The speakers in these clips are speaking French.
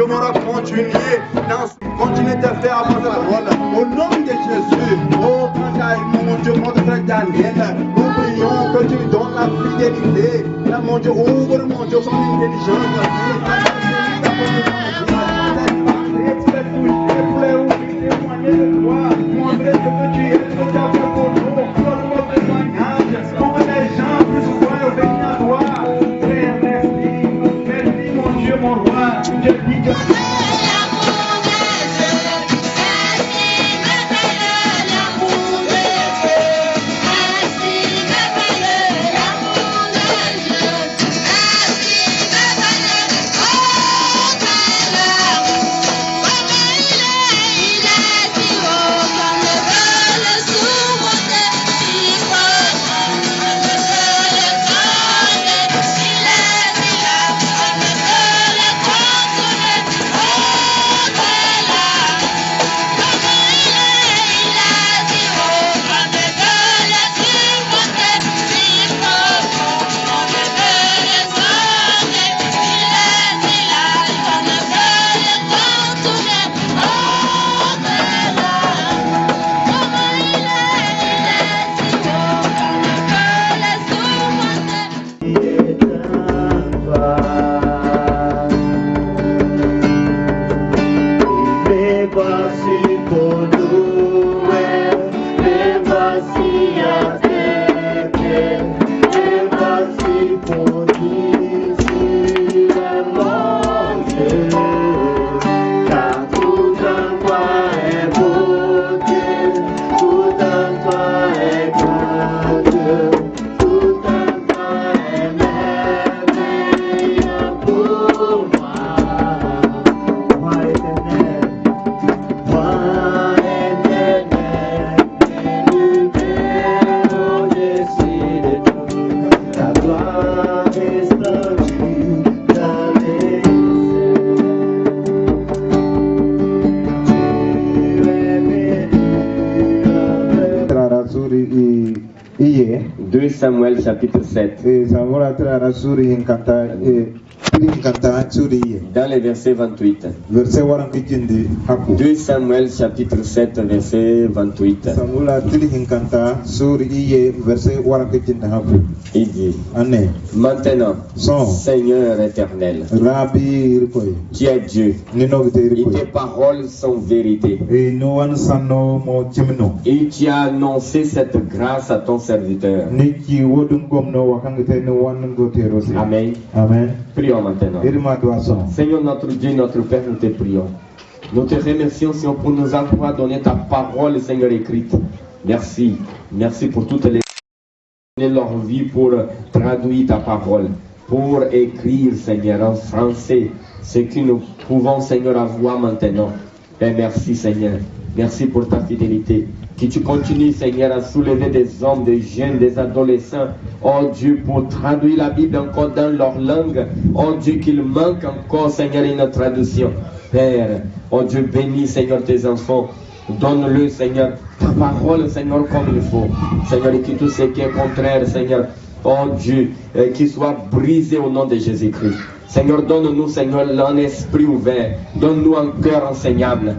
devrons continuer, continuer de faire avancer la parole. Au nom de Jésus, oh, mon Dieu, mon frère Daniel, nous prions que tu lui donnes la fidélité. Là, mon Dieu, ouvre, mon Dieu, son intelligence. Montrer ce que tu es, ce que tu as fait pour nous, donne-nous témoignage, pour que les gens puissent voir et venir à toi. Père, merci, mon Dieu, mon roi, je dis que Samuel chapitre 7. Dans le verset 28. 2 Samuel chapitre 7 verset 28. Il dit: Maintenant, Seigneur éternel, tu es Dieu, et tes paroles sont vérité. Et tu as annoncé cette grâce à ton serviteur. Amen. Amen. Prions maintenant. Seigneur notre Dieu, notre Père, nous te prions. Nous te remercions, Seigneur, pour nous avoir donné ta parole, Seigneur, écrite. Merci. Merci pour toutes les leur vie pour traduire ta parole, pour écrire, Seigneur, en français, ce que nous pouvons, Seigneur, avoir maintenant. Et merci, Seigneur. Merci pour ta fidélité. Que tu continues, Seigneur, à soulever des hommes, des jeunes, des adolescents, oh Dieu, pour traduire la Bible encore dans leur langue. Oh Dieu, qu'il manque encore, Seigneur, une traduction. Père, oh Dieu, bénis, Seigneur, tes enfants. Donne-le, Seigneur, ta parole, Seigneur, comme il faut. Seigneur, et que tout ce qui est contraire, Seigneur, oh Dieu, qu'il soit brisé au nom de Jésus-Christ. Seigneur, donne-nous, Seigneur, un esprit ouvert. Donne-nous un cœur enseignable.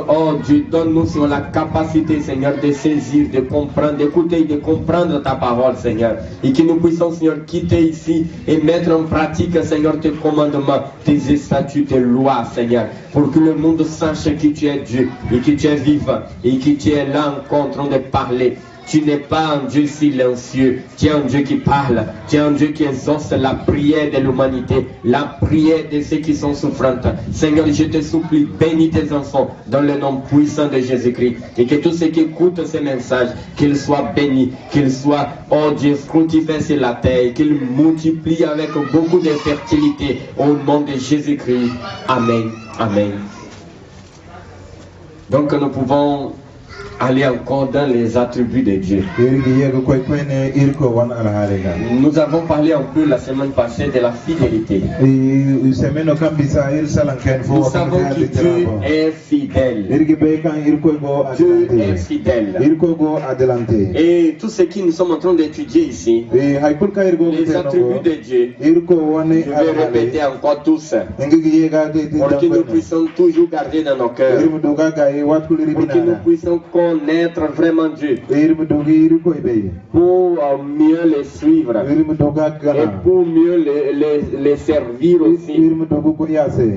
Oh Dieu, donne-nous, Seigneur, la capacité, Seigneur, de saisir, de comprendre, d'écouter, de comprendre ta parole, Seigneur. Et que nous puissions, Seigneur, quitter ici et mettre en pratique, Seigneur, tes commandements, tes statuts, tes lois, Seigneur. Pour que le monde sache que tu es Dieu et que tu es vivant et que tu es là encore en train de parler. Tu n'es pas un Dieu silencieux, tu es un Dieu qui parle, tu es un Dieu qui exauce la prière de l'humanité, la prière de ceux qui sont souffrants. Seigneur, je te supplie, bénis tes enfants dans le nom puissant de Jésus-Christ. Et que tous ceux qui écoutent ces messages, qu'ils soient bénis, qu'ils soient, oh Dieu, fructifères sur la terre, qu'ils multiplient avec beaucoup de fertilité au nom de Jésus-Christ. Amen. Amen. Donc nous pouvons aller encore dans les attributs de Dieu. Nous avons parlé un peu la semaine passée de la fidélité. Nous savons que Dieu est fidèle. Dieu est fidèle. Et tout ce que nous sommes en train d'étudier ici, les attributs de Dieu, je vais répéter encore tous pour que nous puissions toujours garder dans nos cœurs, pour que nous puissions connaître vraiment Dieu, pour mieux les suivre et pour mieux les servir aussi.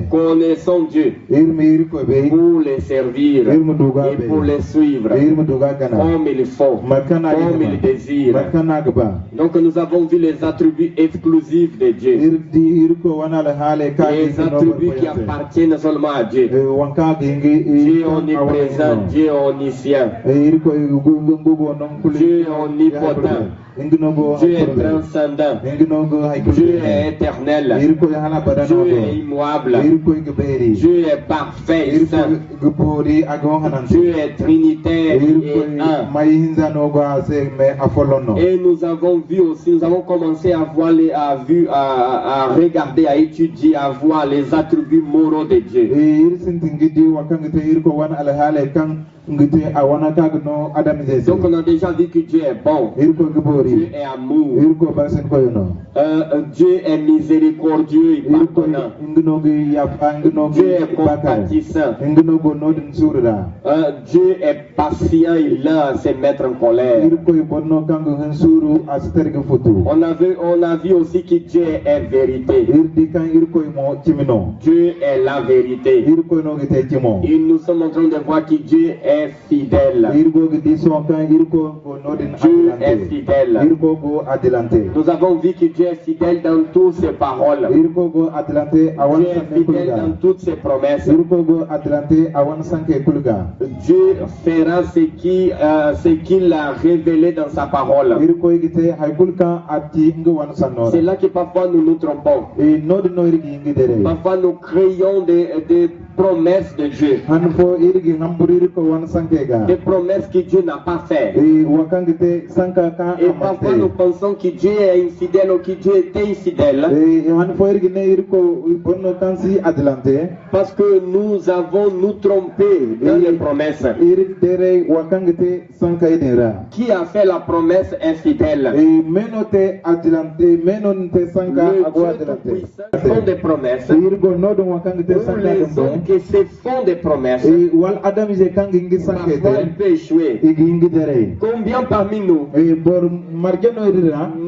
Connaissons Dieu pour les servir et pour les suivre comme il faut, comme il désire. Donc nous avons vu les attributs exclusifs de Dieu, les attributs qui appartiennent seulement à Dieu. Dieu omniprésent, Dieu omniscient, Dieu omnipotent, Dieu est transcendant, Dieu est éternel, Dieu est immuable, Dieu est parfait et saint, Dieu est trinitaire et un. Et nous avons vu aussi, nous avons commencé à voir à regarder, à étudier, à voir les attributs moraux de Dieu. Donc on a déjà vu que Dieu est bon, Dieu est amour, Dieu est miséricordieux et pardonnant, Dieu est compatissant, Dieu est patient et lent à se mettre en colère. On a vu aussi que Dieu est vérité. Dieu est la vérité. Et nous sommes en train de voir que Dieu est fidèle. Dieu est fidèle. Nous avons vu que Dieu est fidèle dans toutes ses paroles. Dieu est fidèle dans toutes ses promesses. Dieu fera ce qu'il a révélé dans sa parole. C'est là que parfois nous nous trompons. Parfois nous créons des promesses de Dieu. Des promesses que Dieu n'a pas fait. Et parfois nous pensons que Dieu est infidèle ou que Dieu était infidèle. Parce que nous avons nous trompé dans les promesses. Qui a fait la promesse est fidèle. Le Dieu tout-puissant font des promesses. Ou les hommes qui se font des promesses. Parfois il peut échouer. Combien parmi nous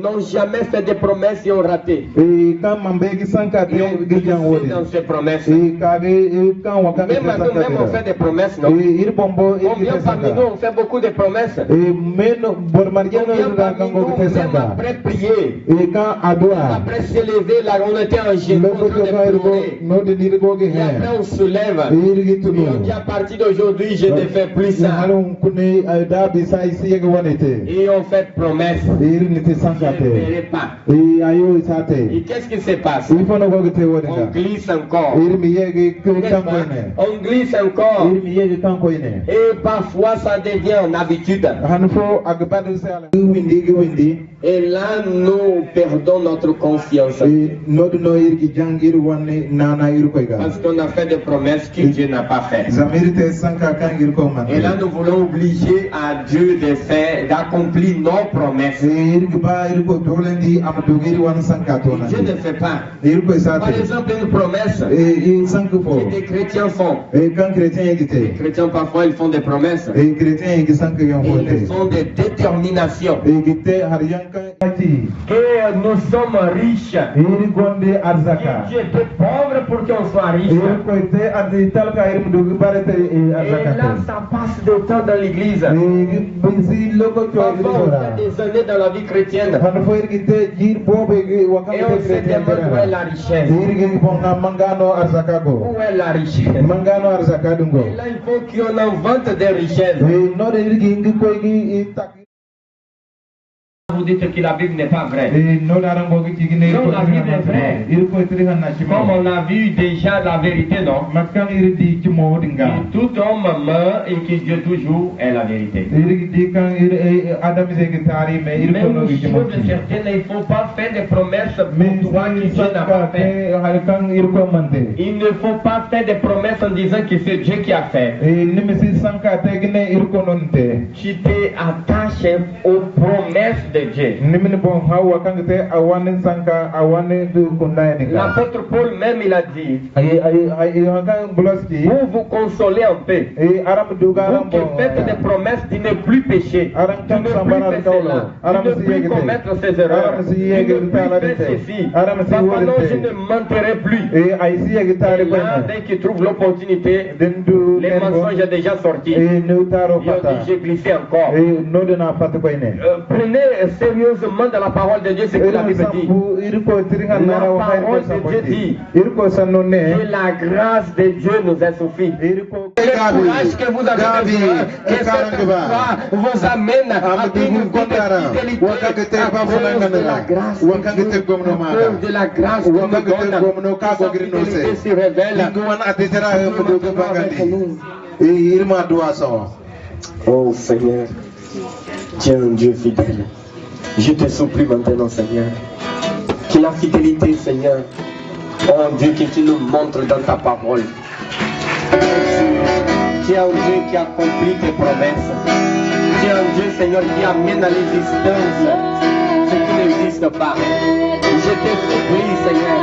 n'ont jamais fait des promesses et ont raté? Et ont glissé dans ces promesses. Même on fait des promesses, non? Combien parmi nous ont fait beaucoup de promesses? Combien parmi nous, même après prier, après se lever, là on était en jeûne, en train de prier. Et après on se lève. Et on dit à partir d'aujourd'hui, je ne fais plus ça. Et on fait promesse. Je ne verrai pas. Et qu'est-ce qui se passe? On glisse encore. On glisse encore. Et parfois ça devient une habitude. Et là nous perdons notre confiance. Parce qu'on a fait des promesses que Dieu n'a pas fait. Et là nous voulons obliger à Dieu d'accomplir nos promesses. Dieu ne fait pas. Par exemple, une promesse que des chrétiens font. Les chrétiens parfois ils font des promesses. Et ils font des déterminations. Que nous sommes riches. Que Dieu était pauvre pour qu'on soit riche. Et là ça passe du temps dans l'église. Parfois on fait des années dans la vie chrétienne. Et on se demande où est la richesse. Où est la richesse? Et là il faut qu'on invente des richesses. Vous dites que la Bible n'est pas vraie. Non, la Bible est vraie. Comme on a vu déjà la vérité, non? Que tout homme meurt et que Dieu toujours est la vérité. Même chose certaine, il ne faut pas faire des promesses pour toi que Dieu n'a pas fait. Il ne faut pas faire des promesses en disant que c'est Dieu qui a fait. Tu t'attaches aux promesses de Dieu. L'apôtre Paul même il a dit, pour vous consoler un peu, vous qui faites des promesses de ne plus pécher, de ne plus faire cela, de ne plus commettre ces erreurs, de ne plus faire ceci. Papa, non, je ne mentirai plus. Et là, dès qu'ils trouvent l'opportunité, les mensonges sont déjà sortis. Et j'ai glissé encore. Prenez sérieusement dans la parole de Dieu ce que la Bible dit. La parole de Dieu dit que la grâce de Dieu nous a suffi. Le courage que vous avez besoin, que cette foi vous amène à une vie de fidélité à cause de la grâce de Dieu, à cause de la grâce qui nous donne, sa fidélité se révèle. Oh Seigneur, tu es un Dieu fidèle. Je te supplie maintenant, Seigneur, que la fidélité, Seigneur, oh Dieu, que tu nous montres dans ta parole. Tu es un Dieu qui accomplit tes promesses. Tu es un Dieu, Seigneur, qui amène à l'existence ce qui n'existe pas. Je te supplie, Seigneur,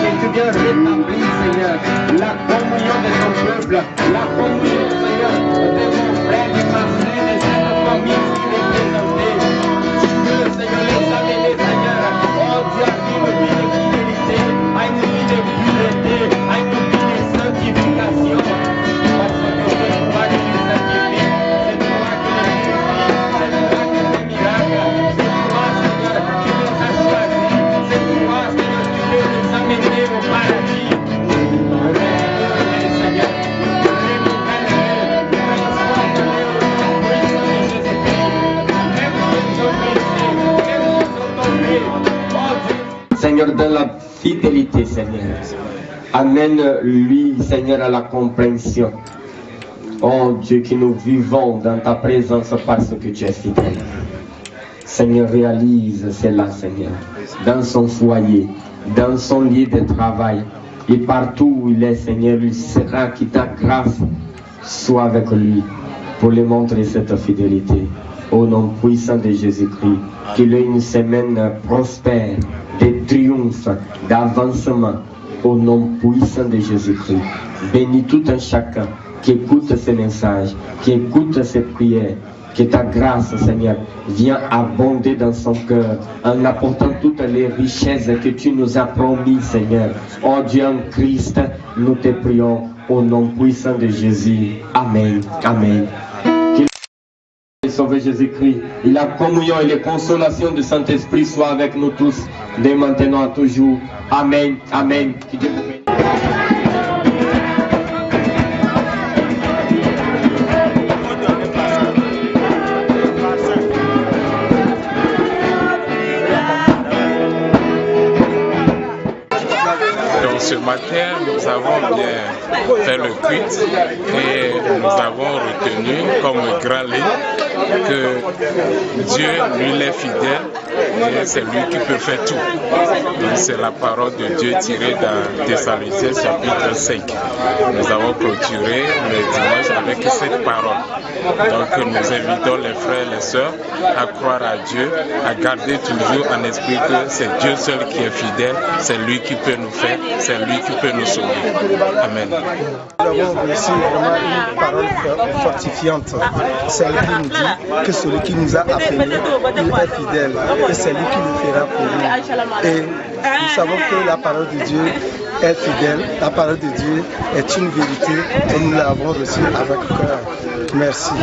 que tu viennes rétablir, Seigneur, la communion de ton peuple, la communion, Seigneur, de mon frère, de ma soeur, de cette famille qui est présentée. Tu veux, Seigneur, les amener, Seigneur, oh Dieu, à une vie de fidélité, à une vie de pureté, à une vie de sanctification. Parce que c'est toi qui les sanctifies, c'est toi qui les purifies, c'est toi qui fais miracle, c'est toi, Seigneur, qui les as choisis, c'est toi, Seigneur, qui veux les amener au paradis. Seigneur, Seigneur, dans la fidélité, Seigneur, amène-lui, Seigneur, à la compréhension. Oh Dieu, que nous vivons dans ta présence parce que tu es fidèle. Seigneur, réalise cela, Seigneur, dans son foyer, dans son lieu de travail, et partout où il est, Seigneur, il sera que ta grâce soit avec lui pour lui montrer cette fidélité. Au nom puissant de Jésus-Christ, qu'il ait une semaine prospère, de triomphe, d'avancement. Au nom puissant de Jésus-Christ, bénis tout un chacun qui écoute ces messages, qui écoute ces prières. Que ta grâce, Seigneur, vienne abonder dans son cœur en apportant toutes les richesses que tu nous as promis, Seigneur. Oh Dieu en Christ, nous te prions au nom puissant de Jésus. Amen. Amen. Sauver Jésus-Christ, et la communion et les consolations du Saint-Esprit soient avec nous tous, dès maintenant à toujours. Amen. Amen. Que Dieu vous bénisse. Ce matin, nous avons bien fait le culte et nous avons retenu comme grand ligne que Dieu, lui, il est fidèle et c'est lui qui peut faire tout. C'est la parole de Dieu tirée dans Thessaloniciens chapitre 5. Nous avons clôturé le dimanche avec cette parole. Donc nous invitons les frères et les sœurs à croire à Dieu, à garder toujours en esprit que c'est Dieu seul qui est fidèle, c'est lui qui peut nous faire, c'est lui qui peut nous sauver. Amen. Nous avons reçu vraiment une parole fortifiante. Celle qui nous dit que celui qui nous a appelés, il est fidèle et c'est lui qui le fera pour nous. Et nous savons que la parole de Dieu est fidèle, la parole de Dieu est une vérité et nous l'avons reçue avec cœur. Merci.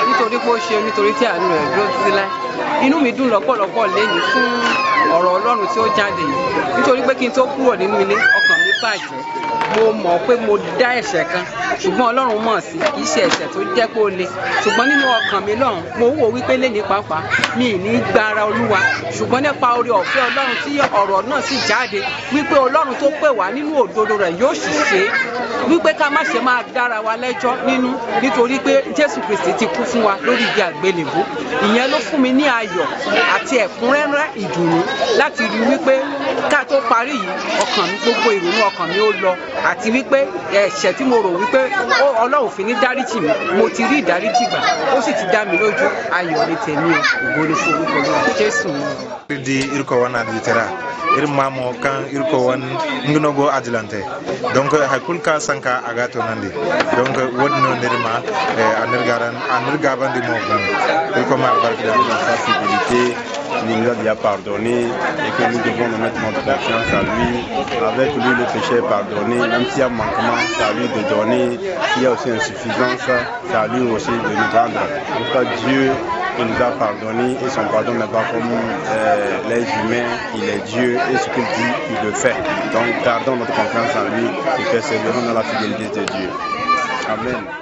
Nítorí pé ó ṣe nítorí tí àánú rẹ̀ dúró títí láé. Inú mi dùn lọ́pọ̀lọpọ̀ lẹ́yìn fún ọ̀rọ̀ Ọlọ́run tí ó jáde yìí. Nítorí pé kí n tó kúrò nínú ilé, ọkàn mi bàjẹ́ mo mọ̀ pé mo dá ẹ̀ṣẹ̀ kan ṣùgbọ́n Ọlọ́run mọ̀ sí kì í ṣe ẹ̀ṣẹ̀ tó jẹ́ pé ó le ṣùgbọ́n nínú ọkàn mi lọ́hùn mo wò wípé lẹ́ni pàápàá mi ì ní gba ara Olúwa ṣùgbọ́n nípa oore ọ̀fẹ́ Ọlọ́run tí ọ̀rọ̀ náà sì jáde wípé Ọlọ́run tó pè wá nínú òdodo rẹ̀ yóò sì ṣe wípé ká má ṣe máa dára wa lẹ́jọ́ nínú nítorí pé Jésù Kristi ti kú fún wa lórí igi àgbélébùú ìyẹn ló fún mi ní ayọ̀ àti ẹ̀kúnrẹ́rẹ́ ìdùnnú láti rí wípé ká tó parí yìí ọkàn mi gbogbo ìrònú ọkàn mi ó lọ àti wípé ẹ̀ṣẹ̀ tí mo rò wípé Ọlọ́run fi ní dáríjì mi mo ti rí ìdáríjì gbà ó sì ti dá mi lójú ayọ̀ ní tèmi ògo ni fún orúkọ Olúwa Jésù mi. di irko wana ditera irmamo kan irko wan ngnogo adilante donc hakul ka sanka agato nandi donc wodno nirma anirgabandi mo irko ma barke de la sensibilité il nous a déjà pardonné et que nous devons nous mettre notre confiance à lui. Avec lui, le péché est pardonné. Même s'il y a manquement, c'est à lui de donner. S'il y a aussi insuffisance, c'est à lui aussi de nous rendre. En tout cas, Dieu il nous a pardonné et son pardon n'est pas comme les humains. Il est Dieu et ce qu'il dit, il le fait. Donc, gardons notre confiance en lui et persévérons dans la fidélité de Dieu. Amen.